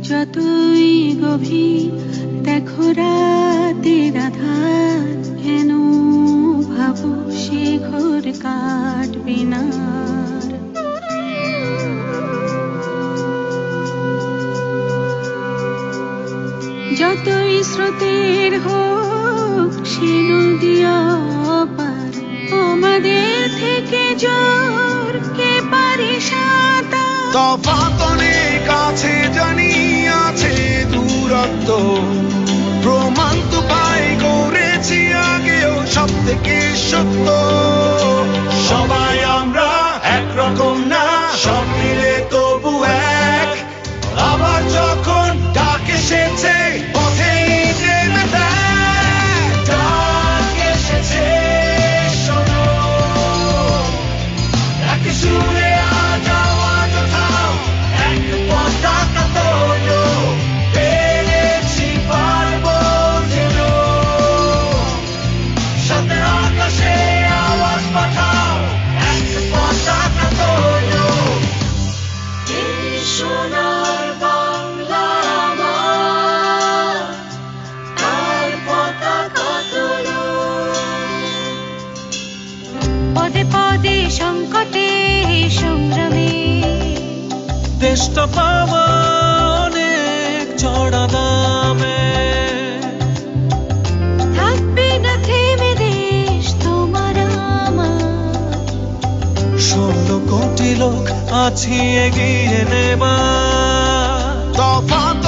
যতই গভীর দেখো রাতের আধার, কেন ভাবো সে ঘর কাটবে না। যতই স্রোতের হোক সে নদী অপার, আমাদের থেকে জোর কে পারে সাঁতার। তফাৎ অনেক কাছে জানি আছে দূরত্ব, প্রমাণ তো পাই করেছি আগেও সব থেকে সত্য। সবাই আমরা একরকম না, সব মিলে তবু এক। আবার যখন ডাক এসেছে পথে নেমে দেখ, ডাক এসেছে শোনো, এক সুরে আজ আওয়াজ ওঠাও, এক পতাকা তোলো, পেরেছি পারবো যেন। সাথে আকাশে আওয়াজ পাঠাও, এক পতাকা তোলো। এই সোনার বাংলা আমার, তার পতাকা তোলো। পদে পদে সংকটে সংগ্রামে দেশটা পাওয়া অনেক চড়া দামে, থাকবে না থেমে দেশ তোমার আমার। 16 কোটি লোক আছি এগিয়ে নেবার। তফাৎ